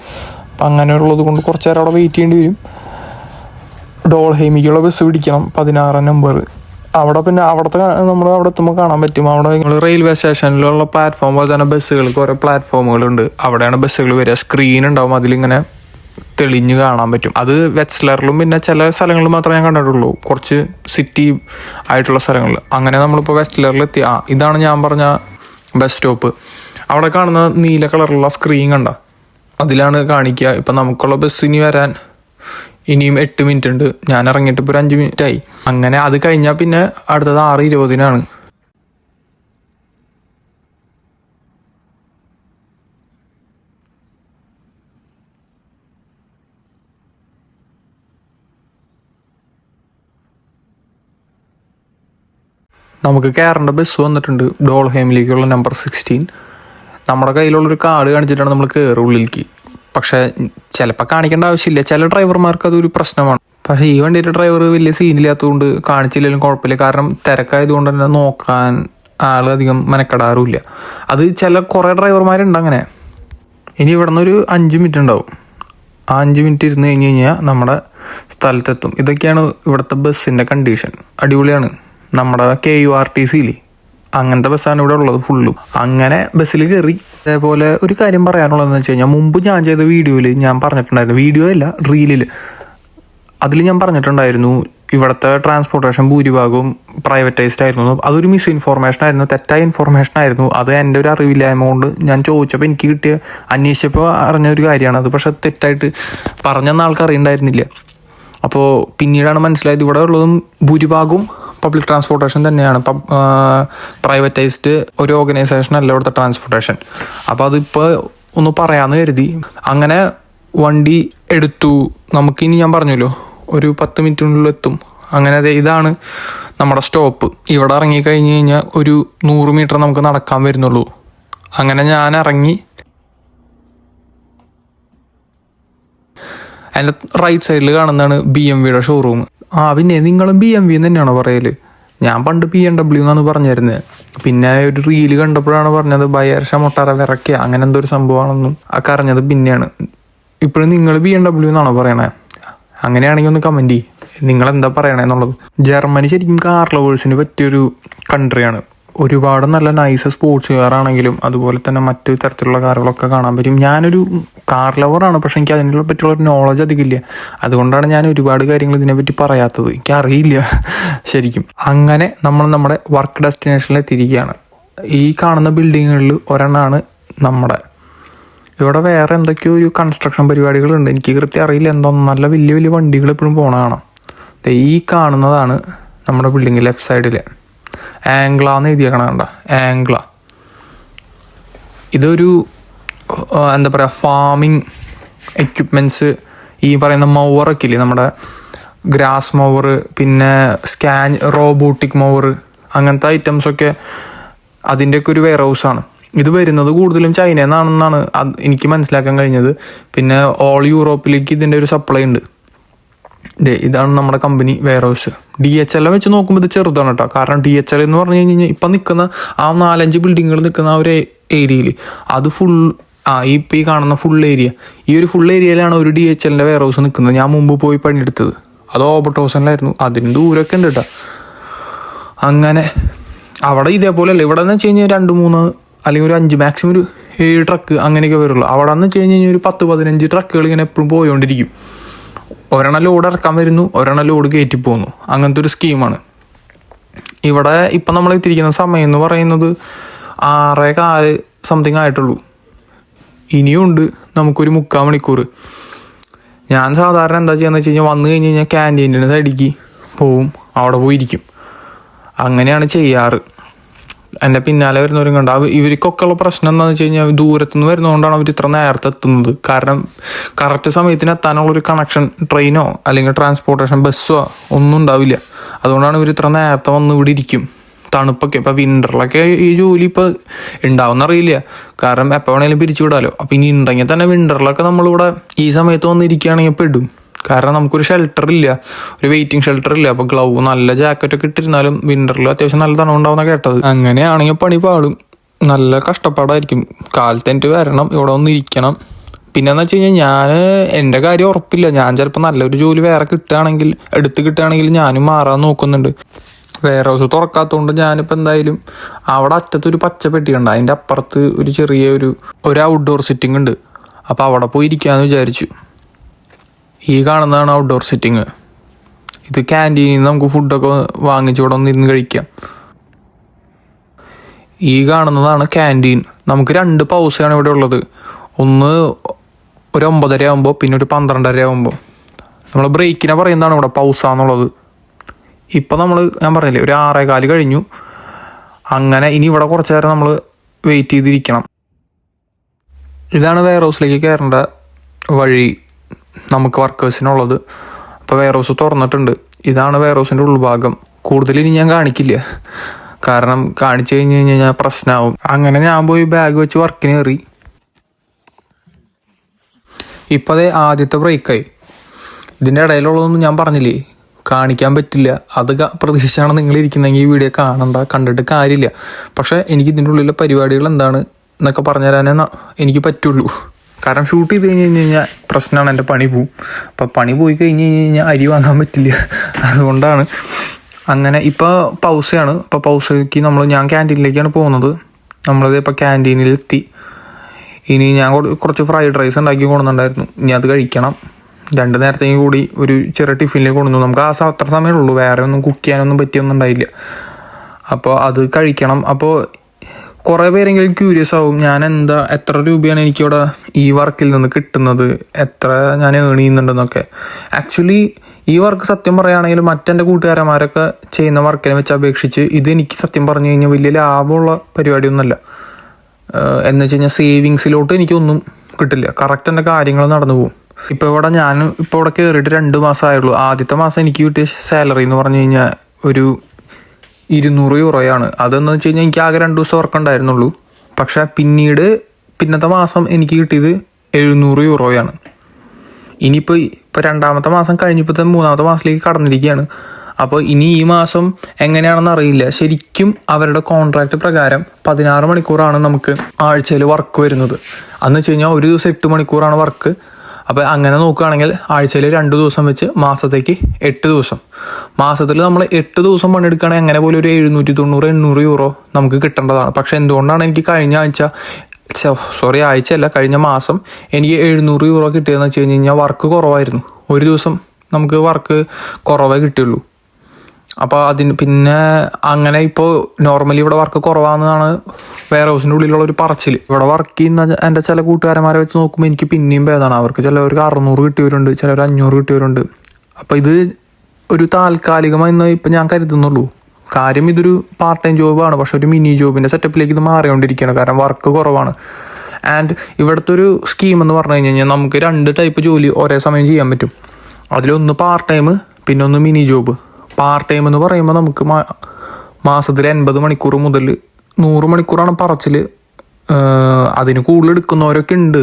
അപ്പം അങ്ങനെയുള്ളത് കൊണ്ട് കുറച്ച് നേരം അവിടെ വെയിറ്റ് ചെയ്യേണ്ടി വരും. ഡോൾഹൈമിക്കുള്ള ബസ് പിടിക്കണം, 16-ാം നമ്പർ. അവിടെ പിന്നെ അവിടുത്തെ നമ്മൾ അവിടെ എത്തുമ്പോൾ കാണാൻ പറ്റും. അവിടെ നിങ്ങൾ റെയിൽവേ സ്റ്റേഷനിലുള്ള പ്ലാറ്റ്ഫോം പോലെ തന്നെ ബസ്സുകൾക്ക് ഓരോ പ്ലാറ്റ്ഫോമുകളുണ്ട്. അവിടെയാണ് ബസ്സുകൾ വരിക. സ്ക്രീൻ ഉണ്ടാവും, അതിലിങ്ങനെ തെളിഞ്ഞ് കാണാൻ പറ്റും. അത് വെറ്റ്സ്ലറിലും പിന്നെ ചില സ്ഥലങ്ങളിൽ മാത്രമേ ഞാൻ കണ്ടിട്ടുള്ളൂ, കുറച്ച് സിറ്റി ആയിട്ടുള്ള സ്ഥലങ്ങളിൽ. അങ്ങനെ നമ്മളിപ്പോൾ വെറ്റ്സ്ലറിലെത്തി. ഇതാണ് ഞാൻ പറഞ്ഞ ബസ് സ്റ്റോപ്പ്. അവിടെ കാണുന്ന നീല കളറുള്ള സ്ക്രീൻ കണ്ട, അതിലാണ് കാണിക്കുക ഇപ്പം നമുക്കുള്ള ബസ് ഇനി വരാൻ ഇനിയും 8 മിനിറ്റ് ഉണ്ട്. ഞാൻ ഇറങ്ങിയിട്ട് ഇപ്പോൾ ഒരു 5 മിനിറ്റ് ആയി. അങ്ങനെ അത് കഴിഞ്ഞാൽ പിന്നെ അടുത്തത് 6:20 നമുക്ക് കയറേണ്ട ബസ് വന്നിട്ടുണ്ട്, ഡോൾഹൈമിലേക്കുള്ള നമ്പർ 16. നമ്മുടെ കയ്യിലുള്ളൊരു കാർഡ് കാണിച്ചിട്ടാണ് നമ്മൾ കയറുക ഉള്ളിലേക്ക്. പക്ഷേ ചിലപ്പോൾ കാണിക്കേണ്ട ആവശ്യമില്ല, ചില ഡ്രൈവർമാർക്ക് അതൊരു പ്രശ്നമാണ്. പക്ഷേ ഈ വണ്ടിയുടെ ഡ്രൈവർ വലിയ സീനില്ലാത്തതുകൊണ്ട് കാണിച്ചില്ലെങ്കിലും കുഴപ്പമില്ല. കാരണം തിരക്കായതുകൊണ്ട് തന്നെ നോക്കാൻ ആൾ അധികം മെനക്കെടാറുമില്ല. അത് കുറേ ഡ്രൈവർമാരുണ്ട് അങ്ങനെ. ഇനി ഇവിടെ നിന്നൊരു 5 മിനിറ്റ് ഉണ്ടാവും. ആ 5 മിനിറ്റ് ഇരുന്ന് കഴിഞ്ഞ് കഴിഞ്ഞാൽ നമ്മുടെ സ്ഥലത്തെത്തും. ഇതൊക്കെയാണ് ഇവിടുത്തെ ബസ്സിൻ്റെ കണ്ടീഷൻ. അടിപൊളിയാണ്. നമ്മുടെ KURTC അങ്ങനത്തെ ബസ്സാണ് ഇവിടെ ഉള്ളത് ഫുള്ളും. അങ്ങനെ ബസ്സിൽ കയറി. അതേപോലെ ഒരു കാര്യം പറയാനുള്ളതെന്ന് വെച്ച് കഴിഞ്ഞാൽ, മുമ്പ് ഞാൻ ചെയ്ത വീഡിയോയിൽ ഞാൻ പറഞ്ഞിട്ടുണ്ടായിരുന്നു, വീഡിയോ അല്ല റീലിൽ, അതിൽ ഞാൻ പറഞ്ഞിട്ടുണ്ടായിരുന്നു ഇവിടുത്തെ ട്രാൻസ്പോർട്ടേഷൻ ഭൂരിഭാഗവും പ്രൈവറ്റൈസ്ഡ് ആയിരുന്നു. അതൊരു മിസ്ഇൻഫോർമേഷൻ ആയിരുന്നു, തെറ്റായ ഇൻഫോർമേഷൻ ആയിരുന്നു. അത് എൻ്റെ ഒരു അറിവില്ലായ്മ കൊണ്ട് ഞാൻ ചോദിച്ചപ്പോൾ എനിക്ക് അന്വേഷിച്ചപ്പോൾ അറിഞ്ഞൊരു കാര്യമാണ് അത്. പക്ഷെ തെറ്റായിട്ട് പറഞ്ഞെന്ന ആൾക്ക് അറിയണ്ടായിരുന്നില്ല. അപ്പോൾ പിന്നീടാണ് മനസ്സിലായത് ഇവിടെ ഉള്ളതും ഭൂരിഭാഗവും പബ്ലിക് ട്രാൻസ്പോർട്ടേഷൻ തന്നെയാണ്. പ്രൈവറ്റൈസ്ഡ് ഒരു ഓർഗനൈസേഷൻ അല്ല ഇവിടുത്തെ ട്രാൻസ്പോർട്ടേഷൻ. അപ്പോൾ അതിപ്പോൾ ഒന്ന് പറയാമെന്ന് കരുതി. അങ്ങനെ വണ്ടി എടുത്തു. നമുക്കിനി ഞാൻ പറഞ്ഞല്ലോ ഒരു 10 മിനിറ്റിനുള്ളിൽ എത്തും. അങ്ങനെ ഇതാണ് നമ്മുടെ സ്റ്റോപ്പ്. ഇവിടെ ഇറങ്ങിക്കഴിഞ്ഞ് കഴിഞ്ഞാൽ ഒരു 100 മീറ്റർ നമുക്ക് നടക്കാൻ വരുന്നുള്ളൂ. അങ്ങനെ ഞാൻ ഇറങ്ങി. അതിൻ്റെ റൈറ്റ് സൈഡിൽ കാണുന്നതാണ് BMW ഷോറൂം. പിന്നെ നിങ്ങളും BMW തന്നെയാണോ പറയൽ? ഞാൻ പണ്ട് BMW എന്നാണ് പറഞ്ഞിരുന്നത്. പിന്നെ ഒരു റീല് കണ്ടപ്പോഴാണ് പറഞ്ഞത് ബയേർഷ മൊട്ടാര വിറക്കുക അങ്ങനെ എന്തോ ഒരു സംഭവമാണെന്നും ഒക്കെ അറിഞ്ഞത് പിന്നെയാണ്. ഇപ്പോഴും നിങ്ങൾ BMW എന്നാണോ പറയണേ? അങ്ങനെയാണെങ്കിൽ ഒന്ന് കമൻറ്റ് ചെയ്യും, നിങ്ങളെന്താ പറയണേ എന്നുള്ളത്. ജർമ്മനി ശരിക്കും കാർ ലവേഴ്സിന് പറ്റിയൊരു കൺട്രിയാണ്. ഒരുപാട് നല്ല നൈസ് സ്പോർട്സ് കാറാണെങ്കിലും അതുപോലെ തന്നെ മറ്റു തരത്തിലുള്ള കാറുകളൊക്കെ കാണാൻ പറ്റും. ഞാനൊരു കാർ ലവറാണ്, പക്ഷെ എനിക്ക് അതിനെ പറ്റിയുള്ളൊരു നോളജ് അധികമില്ല. അതുകൊണ്ടാണ് ഞാൻ ഒരുപാട് കാര്യങ്ങൾ ഇതിനെപ്പറ്റി പറയാത്തത്. എനിക്കറിയില്ല ശരിക്കും. അങ്ങനെ നമ്മൾ നമ്മുടെ വർക്ക് ഡെസ്റ്റിനേഷനിൽ എത്തിയിരിക്കുകയാണ്. ഈ കാണുന്ന ബിൽഡിങ്ങുകളിൽ ഒരെണ്ണമാണ് നമ്മുടെ. ഇവിടെ വേറെ എന്തൊക്കെയോ ഒരു കൺസ്ട്രക്ഷൻ പരിപാടികളുണ്ട്, എനിക്ക് കൃത്യം അറിയില്ല. എന്തോ നല്ല വലിയ വലിയ വണ്ടികൾ എപ്പോഴും പോകണ കാണാം. ഈ കാണുന്നതാണ് നമ്മുടെ ബിൽഡിങ് ലെഫ്റ്റ് സൈഡിൽ ആംഗ്ലാന്ന് എഴുതിയേക്കണ കണ്ട, ആംഗ്ല. ഇതൊരു എന്താ പറയുക, ഫാമിങ് എക്യുപ്മെൻറ്റ്സ്, ഈ പറയുന്ന മൗവറൊക്കെ ഇല്ലേ, നമ്മുടെ ഗ്രാസ് മൗവർ, പിന്നെ റോബോട്ടിക് മൗവർ, അങ്ങനത്തെ ഐറ്റംസൊക്കെ അതിൻ്റെയൊക്കെ ഒരു വെയർ ഹൗസാണ്. ഇത് വരുന്നത് കൂടുതലും ചൈനയിൽ നിന്നാണെന്നാണ് എനിക്ക് മനസ്സിലാക്കാൻ കഴിഞ്ഞത്. പിന്നെ ഓൾ യൂറോപ്പിലേക്ക് ഇതിൻ്റെ ഒരു സപ്ലൈ ഉണ്ട്. ഇതാണ് നമ്മുടെ കമ്പനി വെയർ ഹൗസ്. DHL വെച്ച് നോക്കുമ്പോൾ ഇത് ചെറുതാണ് കേട്ടോ. കാരണം DHL എന്ന് പറഞ്ഞു കഴിഞ്ഞാൽ ഇപ്പം നിൽക്കുന്ന ആ 4-5 ബിൽഡിങ്ങുകൾ നിൽക്കുന്ന ആ ഒരു ഏരിയയിൽ അത് ഫുൾ ഇപ്പം ഈ കാണുന്ന ഫുൾ ഏരിയ, ഈ ഒരു ഫുൾ ഏരിയയിലാണ് ഒരു DHLൻ്റെ വെയർ ഹൗസ് നിൽക്കുന്നത്. ഞാൻ മുമ്പ് പോയി പണിയെടുത്തത് അത് ഓബർട്ട് ഹൗസനിലായിരുന്നു. അതിന് ദൂരമൊക്കെ ഉണ്ട് കേട്ടോ. അങ്ങനെ അവിടെ ഇതേപോലെ അല്ല. ഇവിടെ എന്ന് വെച്ച് കഴിഞ്ഞാൽ 2-3 അല്ലെങ്കിൽ ഒരു 5 മാക്സിമം ഒരു 7 ട്രക്ക് അങ്ങനെയൊക്കെ വരുള്ളൂ. അവിടെ എന്ന് വെച്ച് കഴിഞ്ഞാൽ ഒരു 10-15 ട്രക്കുകൾ ഇങ്ങനെ എപ്പോഴും പോയോണ്ടിരിക്കും. ഒരെണ്ണം ലോഡ് ഇറക്കാൻ വരുന്നു, ഒരെണ്ണം ലോഡ് കയറ്റി പോകുന്നു. അങ്ങനത്തെ ഒരു സ്കീമാണ് ഇവിടെ. ഇപ്പം നമ്മൾ എത്തിയിരിക്കുന്ന സമയം എന്ന് പറയുന്നത് 6:15 സംതിങ് ആയിട്ടുള്ളൂ. ഇനിയുണ്ട് നമുക്കൊരു 3/4 മണിക്കൂർ. ഞാൻ സാധാരണ എന്താ ചെയ്യാന്ന് വെച്ച് കഴിഞ്ഞാൽ വന്നു കഴിഞ്ഞ് കഴിഞ്ഞാൽ ക്യാൻറ്റീനിൻ്റെ സൈഡിലേക്ക് പോവും, അവിടെ പോയിരിക്കും. അങ്ങനെയാണ് ചെയ്യാറ്. എൻ്റെ പിന്നാലെ വരുന്നവരും കണ്ട. ഇവർക്കൊക്കെ ഉള്ള പ്രശ്നം എന്താണെന്ന് വെച്ച് കഴിഞ്ഞാൽ ദൂരത്തുനിന്ന് വരുന്നതുകൊണ്ടാണ് അവർ ഇത്ര നേരത്തെ എത്തുന്നത്. കാരണം കറക്റ്റ് സമയത്തിന് എത്താനുള്ളൊരു കണക്ഷൻ ട്രെയിനോ അല്ലെങ്കിൽ ട്രാൻസ്പോർട്ടേഷൻ ബസ്സോ ഒന്നും ഉണ്ടാവില്ല. അതുകൊണ്ടാണ് ഇവർ ഇത്ര നേരത്തെ വന്ന് ഇവിടെ ഇരിക്കും. തണുപ്പൊക്കെ ഇപ്പം വിൻ്ററിലൊക്കെ ഈ ജോലി ഇപ്പോൾ ഉണ്ടാവുമെന്നറിയില്ല. കാരണം എപ്പോൾ വേണമെങ്കിലും പിരിച്ചു വിടാമല്ലോ. അപ്പം ഇനി ഉണ്ടെങ്കിൽ തന്നെ വിൻ്ററിലൊക്കെ നമ്മളിവിടെ ഈ സമയത്ത് വന്നിരിക്കുകയാണെങ്കിൽ പെടും. കാരണം നമുക്കൊരു ഷെൽട്ടർ ഇല്ല, ഒരു വെയിറ്റിംഗ് ഷെൽട്ടർ ഇല്ല. അപ്പോൾ ഗ്ലൗ നല്ല ജാക്കറ്റൊക്കെ ഇട്ടിരുന്നാലും വിൻ്ററിൽ അത്യാവശ്യം നല്ല തണുണ്ടാവുന്ന കേട്ടത്. അങ്ങനെയാണെങ്കിൽ പണി പാടും, നല്ല കഷ്ടപ്പാടായിരിക്കും. കാലത്തെനിക്ക് വരണം, ഇവിടെ ഒന്ന് ഇരിക്കണം. പിന്നെന്ന് വെച്ച് കഴിഞ്ഞാൽ എൻ്റെ കാര്യം ഉറപ്പില്ല. ഞാൻ ചിലപ്പോൾ നല്ലൊരു ജോലി വേറെ കിട്ടുകയാണെങ്കിൽ ഞാനും മാറാൻ നോക്കുന്നുണ്ട്. വെയർ ഹൗസ് തുറക്കാത്തതുകൊണ്ട് ഞാനിപ്പോൾ എന്തായാലും അവിടെ അറ്റത്തൊരു പച്ച പെട്ടി കണ്ട, അതിൻ്റെ അപ്പുറത്ത് ഒരു ചെറിയ ഒരു ഔട്ട്ഡോർ സിറ്റിംഗ് ഉണ്ട്. അപ്പോൾ അവിടെ പോയി ഇരിക്കാമെന്ന് വിചാരിച്ചു. ഈ കാണുന്നതാണ് ഔട്ട്ഡോർ സിറ്റിംഗ്. ഇത് ക്യാൻറ്റീനിൽ നിന്ന് നമുക്ക് ഫുഡൊക്കെ വാങ്ങിച്ച് ഇവിടെ ഒന്ന് ഇരുന്ന് കഴിക്കാം. ഈ കാണുന്നതാണ് ക്യാൻറ്റീൻ. നമുക്ക് 2 പൗസയാണ് ഇവിടെ ഉള്ളത്. ഒന്ന് ഒരു 9:30 ആകുമ്പോൾ, പിന്നെ ഒരു 12:30 ആകുമ്പോൾ. നമ്മൾ ബ്രേക്കിനെ പറയുന്നതാണ് ഇവിടെ പൗസാന്നുള്ളത്. ഇപ്പം ഞാൻ പറഞ്ഞില്ലേ, ഒരു 6:15 കഴിഞ്ഞു. അങ്ങനെ ഇനി ഇവിടെ കുറച്ച് നേരം നമ്മൾ വെയിറ്റ് ചെയ്തിരിക്കണം. ഇതാണ് വെയർ ഹൗസിലേക്ക് കയറേണ്ട വഴി നമുക്ക് വർക്കേഴ്സിനുള്ളത്. അപ്പോൾ വെയർ ഹൗസ് തുറന്നിട്ടുണ്ട്. ഇതാണ് വെയർ ഹൗസിൻ്റെ ഉൾഭാഗം. കൂടുതൽ ഇനി ഞാൻ കാണിക്കില്ല, കാരണം കാണിച്ചു കഴിഞ്ഞ് കഴിഞ്ഞാൽ പ്രശ്നമാവും. അങ്ങനെ ഞാൻ പോയി ബാഗ് വെച്ച് വർക്കിന് കയറി. ഇപ്പം അതേ ആദ്യത്തെ ബ്രേക്കായി. ഇതിൻ്റെ ഇടയിലുള്ളതൊന്നും ഞാൻ പറഞ്ഞില്ലേ, കാണിക്കാൻ പറ്റില്ല. അത് പ്രതീക്ഷയാണ് നിങ്ങളിരിക്കുന്നെങ്കിൽ ഈ വീഡിയോ കാണണ്ട, കണ്ടിട്ട് കാര്യമില്ല. പക്ഷേ എനിക്ക് ഇതിൻ്റെ ഉള്ളിലെ പരിപാടികൾ എന്താണ് എന്നൊക്കെ പറഞ്ഞു തരാനേ എനിക്ക് പറ്റുള്ളൂ. കാരണം ഷൂട്ട് ചെയ്ത് കഴിഞ്ഞ് കഴിഞ്ഞാൽ പ്രശ്നമാണ്, എൻ്റെ പണി പോവും. അപ്പം പണി പോയി കഴിഞ്ഞ് കഴിഞ്ഞാൽ അരി വാങ്ങാൻ പറ്റില്ല. അതുകൊണ്ടാണ് അങ്ങനെ. ഇപ്പോൾ പൗസയാണ്. ഇപ്പോൾ പൗസയ്ക്ക് ഞാൻ ക്യാൻറ്റീനിലേക്കാണ് പോകുന്നത്. നമ്മളിത് ഇപ്പോൾ ക്യാൻറ്റീനിലെത്തി. ഇനി ഞാൻ കുറച്ച് ഫ്രൈഡ് റൈസ് ഉണ്ടാക്കി കൊണ്ടുവന്നിട്ടുണ്ടായിരുന്നു. ഇനി അത് കഴിക്കണം. 2 നേരത്തേക്ക് കൂടി ഒരു ചെറിയ ടിഫിനിലേക്ക് കൊണ്ടുവന്നു. നമുക്ക് അത്ര സമയമേ ഉള്ളൂ, വേറെ ഒന്നും കുക്ക് ചെയ്യാനൊന്നും പറ്റിയൊന്നും ഉണ്ടായില്ല. അപ്പോൾ അത് കഴിക്കണം. അപ്പോൾ കുറേ പേരെങ്കിലും ക്യൂരിയസ് ആവും, എത്ര രൂപയാണ് എനിക്കിവിടെ ഈ വർക്കിൽ നിന്ന് കിട്ടുന്നത്, എത്ര ഞാൻ ഏൺ ചെയ്യുന്നുണ്ടെന്നൊക്കെ. ആക്ച്വലി ഈ വർക്ക് സത്യം പറയുകയാണെങ്കിൽ മറ്റെൻ്റെ കൂട്ടുകാരന്മാരൊക്കെ ചെയ്യുന്ന വർക്കിനെ വെച്ച് അപേക്ഷിച്ച് ഇത് എനിക്ക് സത്യം പറഞ്ഞു കഴിഞ്ഞാൽ വലിയ ലാഭമുള്ള പരിപാടിയൊന്നുമല്ല. എന്ന് വെച്ച് കഴിഞ്ഞാൽ സേവിങ്സിലോട്ട് എനിക്കൊന്നും കിട്ടില്ല. കറക്റ്റ് എൻ്റെ കാര്യങ്ങൾ നടന്നു പോകും. ഇപ്പോൾ ഇവിടെ കയറിയിട്ട് 2 മാസമായുള്ളൂ. ആദ്യത്തെ മാസം എനിക്ക് കിട്ടിയ സാലറി എന്ന് പറഞ്ഞു കഴിഞ്ഞാൽ ഒരു 200 യൂറോയാണ്. അതെന്ന് വെച്ച് കഴിഞ്ഞാൽ എനിക്ക് ആകെ 2 ദിവസം വർക്ക് ഉണ്ടായിരുന്നുള്ളൂ. പക്ഷേ പിന്നത്തെ മാസം എനിക്ക് കിട്ടിയത് 700 യൂറോയാണ്. ഇനിയിപ്പോൾ 2ാമത്തെ മാസം കഴിഞ്ഞപ്പോൾ 3ാമത്തെ മാസത്തിലേക്ക് കടന്നിരിക്കുകയാണ്. അപ്പോൾ ഇനി ഈ മാസം എങ്ങനെയാണെന്ന് അറിയില്ല. ശരിക്കും അവരുടെ കോൺട്രാക്റ്റ് പ്രകാരം 16 മണിക്കൂറാണ് നമുക്ക് ആഴ്ചയിൽ വർക്ക് വരുന്നത്. അന്ന് വെച്ച് കഴിഞ്ഞാൽ ഒരു ദിവസം 8 മണിക്കൂറാണ് വർക്ക്. അപ്പോൾ അങ്ങനെ നോക്കുകയാണെങ്കിൽ ആഴ്ചയിൽ 2 ദിവസം വെച്ച് മാസത്തേക്ക് 8 ദിവസം. മാസത്തിൽ നമ്മൾ 8 ദിവസം പണിയെടുക്കുകയാണെങ്കിൽ അങ്ങനെ പോലെ ഒരു 790-800 യൂറോ നമുക്ക് കിട്ടേണ്ടതാണ്. പക്ഷേ എന്തുകൊണ്ടാണ് എനിക്ക് കഴിഞ്ഞ മാസം എനിക്ക് 700 യൂറോ കിട്ടിയതെന്ന് വെച്ച് കഴിഞ്ഞാൽ വർക്ക് കുറവായിരുന്നു. ഒരു ദിവസം നമുക്ക് വർക്ക് കുറവേ കിട്ടിയുള്ളൂ. അപ്പോൾ പിന്നെ അങ്ങനെ ഇപ്പോൾ നോർമലി ഇവിടെ വർക്ക് കുറവാണെന്നാണ് വെയർ ഹൗസിൻ്റെ ഉള്ളിലുള്ള ഒരു പറച്ചിൽ. ഇവിടെ വർക്ക് ചെയ്യുന്ന എൻ്റെ ചില കൂട്ടുകാരന്മാരെ വെച്ച് നോക്കുമ്പോൾ എനിക്ക് പിന്നെയും ഭേദമാണ്. അവർക്ക് ചിലവർക്ക് 600 കിട്ടിയവരുണ്ട്, ചിലർ 500 കിട്ടിയവരുണ്ട്. അപ്പോൾ ഇത് ഒരു താൽക്കാലികമെന്ന് ഇപ്പം ഞാൻ കരുതുന്നുള്ളൂ. കാര്യം ഇതൊരു പാർട്ട് ടൈം ജോബാണ്, പക്ഷെ ഒരു മിനി ജോബിൻ്റെ സെറ്റപ്പിലേക്ക് ഇത് മാറിക്കൊണ്ടിരിക്കുകയാണ്. കാരണം വർക്ക് കുറവാണ്. ആൻഡ് ഇവിടുത്തെ ഒരു സ്കീം എന്ന് പറഞ്ഞു കഴിഞ്ഞാൽ നമുക്ക് 2 ടൈപ്പ് ജോലി ഒരേ സമയം ചെയ്യാൻ പറ്റും. അതിലൊന്ന് പാർട്ട് ടൈം, പിന്നെ ഒന്ന് മിനി ജോബ്. പാർട്ട് ടൈം എന്ന് പറയുമ്പോൾ നമുക്ക് മാസത്തിൽ 80 മണിക്കൂർ മുതൽ 100 മണിക്കൂറാണ് പറച്ചിൽ. അതിന് കൂടുതൽ എടുക്കുന്നവരൊക്കെ ഉണ്ട്.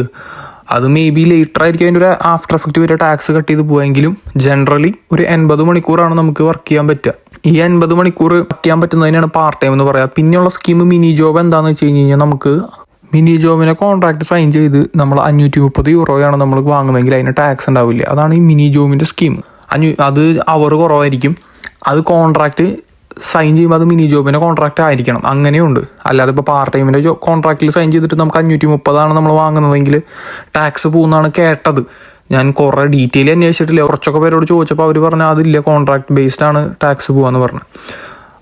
അത് മേ ബി ലേറ്റർ ആയിരിക്കും അതിൻ്റെ ഒരു ആഫ്റ്റർ എഫക്റ്റ് വരെ ടാക്സ് കട്ട് ചെയ്ത് പോയെങ്കിലും ജനറലി ഒരു 80 മണിക്കൂറാണ് നമുക്ക് വർക്ക് ചെയ്യാൻ പറ്റുക. ഈ 80 മണിക്കൂർ വർക്ക് ചെയ്യാൻ പറ്റുന്നതിനാണ് പാർട്ട് ടൈം എന്ന് പറയുക. പിന്നെയുള്ള സ്കീം മിനി ജോബ് എന്താണെന്ന് വെച്ച് കഴിഞ്ഞ് കഴിഞ്ഞാൽ നമുക്ക് മിനി ജോബിനെ കോൺട്രാക്ട് സൈൻ ചെയ്ത് നമ്മൾ 530 യൂറോയാണ് നമ്മൾ വാങ്ങുന്നതെങ്കിൽ അതിന് ടാക്സ് ഉണ്ടാവില്ല. അതാണ് ഈ മിനി ജോബിൻ്റെ സ്കീം. അത് അവർ കുറവായിരിക്കും. അത് കോൺട്രാക്ട് സൈൻ ചെയ്യുമ്പോൾ അത് മിനി ജോബിൻ്റെ കോൺട്രാക്റ്റ് ആയിരിക്കണം. അങ്ങനെയുണ്ട്. അല്ലാതെ ഇപ്പോൾ പാർട്ട് ടൈമിൻ്റെ കോൺട്രാക്റ്റിൽ സൈൻ ചെയ്തിട്ട് നമുക്ക് 530 നമ്മൾ വാങ്ങുന്നതെങ്കിൽ ടാക്സ് പോകുന്നതാണ് കേട്ടത്. ഞാൻ കുറേ ഡീറ്റെയിൽ അന്വേഷിച്ചിട്ടില്ല. കുറച്ചൊക്കെ പേരോട് ചോദിച്ചപ്പോൾ അവർ പറഞ്ഞാൽ അതില്ല, കോൺട്രാക്ട് ബേസ്ഡ് ആണ് ടാക്സ് പോകാമെന്ന് പറഞ്ഞു.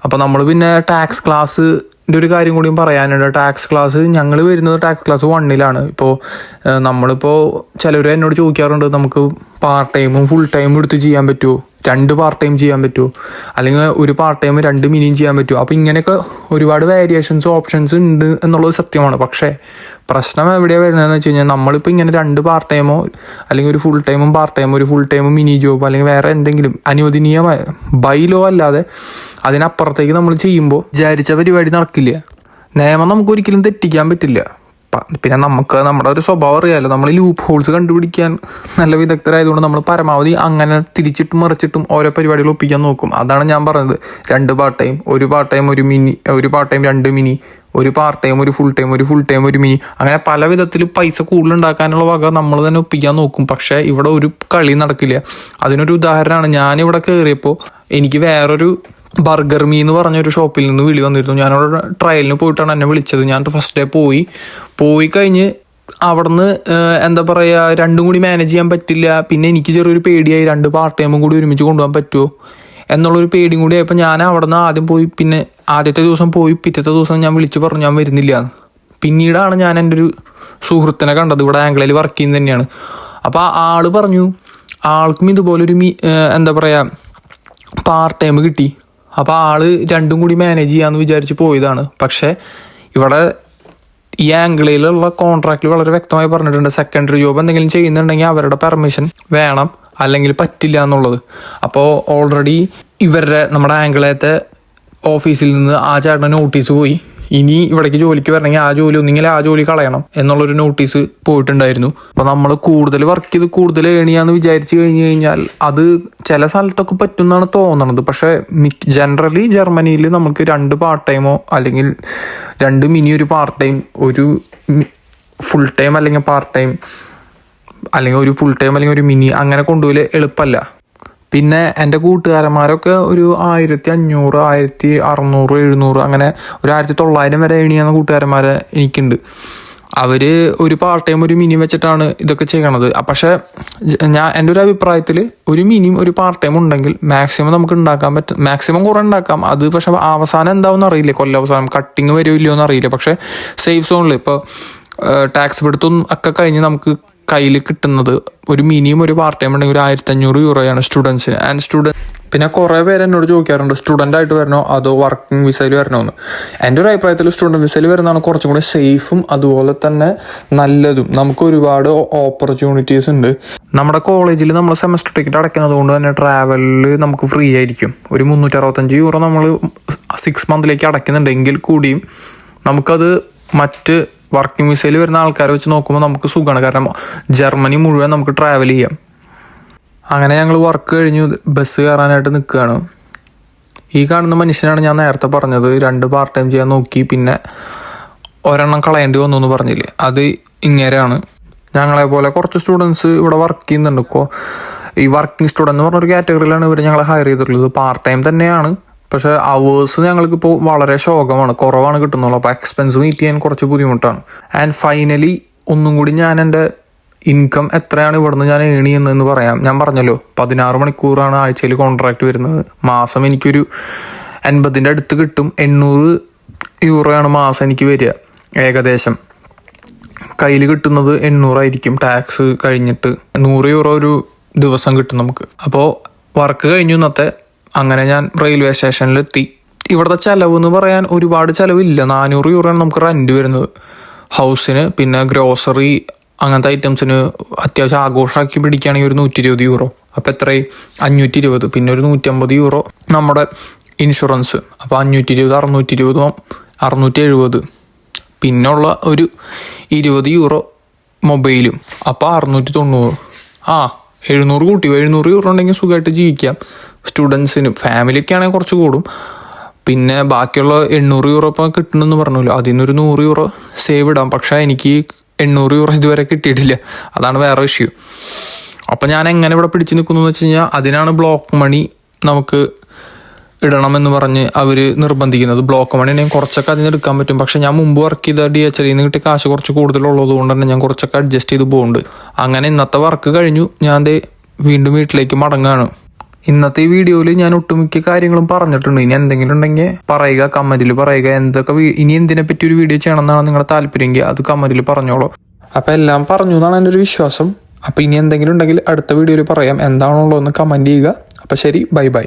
അപ്പോൾ നമ്മൾ പിന്നെ ടാക്സ് ക്ലാസ്സിൻ്റെ ഒരു കാര്യം കൂടിയും പറയാനുണ്ട്. ടാക്സ് ക്ലാസ് ഞങ്ങൾ വരുന്നത് ടാക്സ് ക്ലാസ് 1ലാണ്. ഇപ്പോൾ നമ്മളിപ്പോൾ ചിലർ എന്നോട് ചോദിക്കാറുണ്ട്, നമുക്ക് പാർട്ട് ടൈമും ഫുൾ ടൈമും എടുത്ത് ചെയ്യാൻ പറ്റുമോ, 2 പാർട്ട് ടൈം ചെയ്യാൻ പറ്റുമോ, അല്ലെങ്കിൽ ഒരു പാർട്ട് ടൈം 2 മിനിയും ചെയ്യാൻ പറ്റുമോ. അപ്പോൾ ഇങ്ങനെയൊക്കെ ഒരുപാട് വേരിയേഷൻസ് ഓപ്ഷൻസ് ഉണ്ട് എന്നുള്ളത് സത്യമാണ്. പക്ഷേ പ്രശ്നം എവിടെയാണ് വരുന്നതെന്ന് വെച്ച് കഴിഞ്ഞാൽ നമ്മളിപ്പോൾ ഇങ്ങനെ 2 പാർട്ട് ടൈമോ അല്ലെങ്കിൽ ഒരു ഫുൾ ടൈമും പാർട്ട് ടൈമോ ഒരു ഫുൾ ടൈമും മിനി ജോബോ അല്ലെങ്കിൽ വേറെ എന്തെങ്കിലും അനുവദനീയമായ ബൈലോ അല്ലാതെ അതിനപ്പുറത്തേക്ക് നമ്മൾ ചെയ്യുമ്പോൾ വിചാരിച്ച പരിപാടി നടക്കില്ല. നിയമം നമുക്ക് ഒരിക്കലും തെറ്റിക്കാൻ പറ്റില്ല. പിന്നെ നമുക്ക് നമ്മുടെ ഒരു സ്വഭാവം അറിയാമല്ലോ, നമ്മൾ ലൂപ്പ് ഹോൾസ് കണ്ടുപിടിക്കാൻ നല്ല വിദഗ്ധരായതുകൊണ്ട് നമ്മൾ പരമാവധി അങ്ങനെ തിരിച്ചിട്ടും മറിച്ചിട്ടും ഓരോ പരിപാടികൾ ഒപ്പിക്കാൻ നോക്കും. അതാണ് ഞാൻ പറഞ്ഞത്, 2 പാർട്ട് ടൈം, ഒരു പാർട്ട് ടൈം ഒരു മിനി, ഒരു പാർട്ട് ടൈം 2 മിനി, ഒരു പാർട്ട് ടൈം ഒരു ഫുൾ ടൈം, ഒരു ഫുൾ ടൈം ഒരു മിനി, അങ്ങനെ പല വിധത്തിൽ പൈസ കൂടുതലുണ്ടാക്കാനുള്ള വക നമ്മൾ തന്നെ ഒപ്പിക്കാൻ നോക്കും. പക്ഷേ ഇവിടെ ഒരു കളി നടക്കില്ല. അതിനൊരു ഉദാഹരണമാണ്, ഞാനിവിടെ കയറിയപ്പോൾ എനിക്ക് വേറൊരു ബർഗർ മീ എന്ന് പറഞ്ഞൊരു ഷോപ്പിൽ നിന്ന് വിളി വന്നിരുന്നു. ഞാനവിടെ ട്രയലിന് പോയിട്ടാണ് എന്നെ വിളിച്ചത്. ഞാൻ ഫസ്റ്റ് ഡേ പോയി കഴിഞ്ഞ് അവിടുന്ന് എന്താ പറയുക, രണ്ടും കൂടി മാനേജ് ചെയ്യാൻ പറ്റില്ല. പിന്നെ എനിക്ക് ചെറിയൊരു പേടിയായി, 2 പാർട്ട് ടൈമും കൂടി ഒരുമിച്ച് കൊണ്ടുപോകാൻ പറ്റുമോ എന്നുള്ളൊരു പേടിയും കൂടി ആയപ്പോൾ ഞാൻ അവിടുന്ന് ആദ്യം പോയി. പിന്നെ ആദ്യത്തെ ദിവസം പോയി, പിറ്റത്തെ ദിവസം ഞാൻ വിളിച്ച് പറഞ്ഞു ഞാൻ വരുന്നില്ല. പിന്നീടാണ് ഞാൻ എൻ്റെ ഒരു സുഹൃത്തിനെ കണ്ടത്, ഇവിടെ ആംഗ്ലയിൽ വർക്ക് ചെയ്യുന്നത് തന്നെയാണ്. അപ്പോൾ ആള് പറഞ്ഞു ആൾക്കും ഇതുപോലൊരു എന്താ പറയുക പാർട്ട് ടൈം കിട്ടി. അപ്പോൾ ആള് രണ്ടും കൂടി മാനേജ് ചെയ്യാമെന്ന് വിചാരിച്ച് പോയതാണ്. പക്ഷേ ഇവിടെ ഈ ആംഗ്ലയിലുള്ള കോൺട്രാക്റ്റിൽ വളരെ വ്യക്തമായി പറഞ്ഞിട്ടുണ്ട്, സെക്കൻഡറി ജോബ് എന്തെങ്കിലും ചെയ്യുന്നുണ്ടെങ്കിൽ അവരുടെ പെർമിഷൻ വേണം, അല്ലെങ്കിൽ പറ്റില്ല എന്നുള്ളത്. അപ്പോൾ ഓൾറെഡി നമ്മുടെ ആംഗ്ലത്തെ ഓഫീസിൽ നിന്ന് ആ ചേട്ടന് നോട്ടീസ് പോയി. ഇനി ഇവിടേക്ക് ജോലിക്ക് വരണമെങ്കിൽ ആ ജോലി കളയണം എന്നുള്ളൊരു നോട്ടീസ് പോയിട്ടുണ്ടായിരുന്നു. അപ്പോൾ നമ്മൾ കൂടുതൽ വർക്ക് ചെയ്ത് കൂടുതൽ ഏണിയാന്ന് വിചാരിച്ച് കഴിഞ്ഞാൽ അത് ചില സ്ഥലത്തൊക്കെ പറ്റും എന്നാണ് തോന്നണത്. പക്ഷേ ജനറലി ജർമ്മനിയിൽ നമുക്ക് 2 പാർട്ട് ടൈമോ അല്ലെങ്കിൽ 2 മിനി ഒരു പാർട്ട് ടൈം, ഒരു ഫുൾ ടൈം അല്ലെങ്കിൽ പാർട്ട് ടൈം, അല്ലെങ്കിൽ ഒരു ഫുൾ ടൈം അല്ലെങ്കിൽ ഒരു മിനി അങ്ങനെ കൊണ്ടുപോയി എളുപ്പമല്ല. പിന്നെ എൻ്റെ കൂട്ടുകാരന്മാരൊക്കെ ഒരു 1500, 1600, 700 അങ്ങനെ ഒരു 1900 വരെ ഏണിയാകുന്ന കൂട്ടുകാരന്മാരെ എനിക്കുണ്ട്. അവർ ഒരു പാർട്ട് ടൈം ഒരു മിനി വെച്ചിട്ടാണ് ഇതൊക്കെ ചെയ്യണത്. പക്ഷേ എൻ്റെ ഒരു അഭിപ്രായത്തിൽ ഒരു മിനിയും ഒരു പാർട്ട് ടൈം ഉണ്ടെങ്കിൽ മാക്സിമം നമുക്ക് ഉണ്ടാക്കാൻ പറ്റും. മാക്സിമം കുറേ ഉണ്ടാക്കാം. അത് പക്ഷേ അവസാനം എന്താവും അറിയില്ല, കൊല്ലവസാനം കട്ടിങ് വരുമോ ഇല്ലയോ എന്ന് അറിയില്ല. പക്ഷേ സേഫ് സോണിൽ ഇപ്പോൾ ടാക്സ് പിടുത്തം ഒക്കെ കഴിഞ്ഞ് നമുക്ക് കയ്യിൽ കിട്ടുന്നത് ഒരു മിനിമം ഒരു പാർട്ട് ടൈം ഉണ്ടെങ്കിൽ ഒരു 1500 യൂറോയാണ് സ്റ്റുഡൻസിന്. പിന്നെ കുറേ പേര് എന്നോട് ചോദിക്കാറുണ്ട് സ്റ്റുഡൻ്റ് ആയിട്ട് വരണോ അതോ വർക്കിംഗ് വിസയിൽ വരണോന്ന്. എൻ്റെ ഒരു അഭിപ്രായത്തിൽ സ്റ്റുഡൻറ്റ് വിസയിൽ വരുന്നതാണ് കുറച്ചും കൂടി സേഫും അതുപോലെ തന്നെ നല്ലതും. നമുക്ക് ഒരുപാട് ഓപ്പർച്യൂണിറ്റീസ് ഉണ്ട്. നമ്മുടെ കോളേജിൽ നമ്മൾ സെമസ്റ്റർ ടിക്കറ്റ് അടയ്ക്കുന്നത് കൊണ്ട് തന്നെ ട്രാവലിൽ നമുക്ക് ഫ്രീ ആയിരിക്കും. ഒരു 365 യൂറോ നമ്മൾ 6 മന്തിലേക്ക് അടയ്ക്കുന്നുണ്ടെങ്കിൽ കൂടിയും നമുക്കത് മറ്റ് വർക്കിംഗ് വിസയിൽ വരുന്ന ആൾക്കാരെ വെച്ച് നോക്കുമ്പോൾ നമുക്ക് സുഖമാണ്. കാരണം ജർമ്മനി മുഴുവൻ നമുക്ക് ട്രാവൽ ചെയ്യാം. അങ്ങനെ ഞങ്ങൾ വർക്ക് കഴിഞ്ഞു ബസ് കയറാനായിട്ട് നിൽക്കുകയാണ്. ഈ കാണുന്ന മനുഷ്യനാണ് ഞാൻ നേരത്തെ പറഞ്ഞത് 2 പാർട്ട് ടൈം ചെയ്യാൻ നോക്കി, പിന്നെ ഒരെണ്ണം കളയേണ്ടി വന്നു എന്ന് പറഞ്ഞില്ലേ, അത് ഇങ്ങനെയാണ്. ഞങ്ങളെപ്പോലെ കുറച്ച് സ്റ്റുഡൻസ് ഇവിടെ വർക്ക് ചെയ്യുന്നുണ്ട്. ഇപ്പോൾ ഈ വർക്കിംഗ് സ്റ്റുഡൻറ്റ് എന്ന് പറഞ്ഞൊരു കാറ്റഗറിയിലാണ് ഇവർ ഞങ്ങളെ ഹയർ ചെയ്തിട്ടുള്ളത്. പാർട്ട് ടൈം തന്നെയാണ്, പക്ഷേ അവേഴ്സ് ഞങ്ങൾക്കിപ്പോൾ വളരെ ശോകമാണ്, കുറവാണ് കിട്ടുന്നുള്ളൂ. അപ്പോൾ എക്സ്പെൻസ് മീറ്റ് ചെയ്യാൻ കുറച്ച് ബുദ്ധിമുട്ടാണ്. ആൻഡ് ഫൈനലി ഒന്നും കൂടി ഞാൻ എൻ്റെ ഇൻകം എത്രയാണ് ഇവിടുന്ന് ഞാൻ ഏൺ ചെയ്യുന്നതെന്ന് പറയാം. ഞാൻ പറഞ്ഞല്ലോ 16 മണിക്കൂറാണ് ആഴ്ചയിൽ കോൺട്രാക്റ്റ് വരുന്നത്. മാസം എനിക്കൊരു 80ൻ്റെ അടുത്ത് കിട്ടും. 800 യൂറോയാണ് മാസം എനിക്ക് വരിക. ഏകദേശം കയ്യിൽ കിട്ടുന്നത് 800 ആയിരിക്കും ടാക്സ് കഴിഞ്ഞിട്ട്. 100 യൂറോ ഒരു ദിവസം കിട്ടും നമുക്ക്. അപ്പോൾ വർക്ക് കഴിഞ്ഞു ഇന്നത്തെ. അങ്ങനെ ഞാൻ റെയിൽവേ സ്റ്റേഷനിലെത്തി. ഇവിടുത്തെ ചിലവ് എന്ന് പറയാൻ ഒരുപാട് ചിലവില്ല. 400 യൂറോയാണ് നമുക്ക് റെൻറ്റ് വരുന്നത് ഹൗസിന്. പിന്നെ ഗ്രോസറി അങ്ങനത്തെ ഐറ്റംസിന് അത്യാവശ്യം ആഘോഷമാക്കി പിടിക്കുകയാണെങ്കിൽ ഒരു 120 യൂറോ. അപ്പോൾ എത്രയും 520. പിന്നെ ഒരു 150 യൂറോ നമ്മുടെ ഇൻഷുറൻസ്. അപ്പോൾ 520, 620, 670. പിന്നെ ഉള്ള ഒരു 20 യൂറോ മൊബൈലും. അപ്പോൾ 690. 700 കൂട്ടി. 700 യൂറോ ഉണ്ടെങ്കിൽ സുഖമായിട്ട് ജീവിക്കാം സ്റ്റുഡൻസിന്. ഫാമിലിയൊക്കെ ആണെങ്കിൽ കുറച്ച് കൂടും. പിന്നെ ബാക്കിയുള്ള 800 യൂറോ ഇപ്പോൾ കിട്ടണമെന്ന് പറഞ്ഞല്ലോ, അതിൽ നിന്നൊരു 100 യൂറോ സേവ് ഇടാം. പക്ഷേ എനിക്ക് 800 യൂറോ ഇതുവരെ കിട്ടിയിട്ടില്ല. അതാണ് വേറെ ഇഷ്യൂ. അപ്പം ഞാൻ എങ്ങനെ ഇവിടെ പിടിച്ച് നിൽക്കുന്നു എന്ന് വെച്ച് കഴിഞ്ഞാൽ അതിനാണ് ബ്ലോക്ക് മണി നമുക്ക് ഇടണമെന്ന് പറഞ്ഞ് അവർ നിർബന്ധിക്കുന്നത്. ബ്ലോക്ക് മണി ഉണ്ടെങ്കിൽ കുറച്ചൊക്കെ അതിന് എടുക്കാൻ പറ്റും. പക്ഷേ ഞാൻ മുമ്പ് വർക്ക് ചെയ്ത DHL നിന്ന് കിട്ടിയ കാശ് കുറച്ച് കൂടുതലുള്ളത് കൊണ്ട് തന്നെ ഞാൻ കുറച്ചൊക്കെ അഡ്ജസ്റ്റ് ചെയ്ത് പോകുന്നുണ്ട്. അങ്ങനെ ഇന്നത്തെ വർക്ക് കഴിഞ്ഞു. ഞാൻ വീണ്ടും വീട്ടിലേക്ക് മടങ്ങുകയാണ്. ഇന്നത്തെ ഈ വീഡിയോയിൽ ഞാൻ ഒട്ടുമിക്ക കാര്യങ്ങളും പറഞ്ഞിട്ടുണ്ട്. ഇനി എന്തെങ്കിലും ഉണ്ടെങ്കിൽ പറയുക, കമൻറ്റിൽ പറയുക. ഇനി എന്തിനെ പറ്റി ഒരു വീഡിയോ ചെയ്യണം എന്നാണ് നിങ്ങളുടെ താല്പര്യമെങ്കിൽ അത് കമൻറ്റിൽ പറഞ്ഞോളൂ. അപ്പോൾ എല്ലാം പറഞ്ഞു എന്നാണ് എൻ്റെ ഒരു വിശ്വാസം. അപ്പോൾ ഇനി എന്തെങ്കിലും ഉണ്ടെങ്കിൽ അടുത്ത വീഡിയോയിൽ പറയാം. എന്താണുള്ളതെന്ന് കമൻറ്റ് ചെയ്യുക. അപ്പോൾ ശരി, ബൈ ബൈ.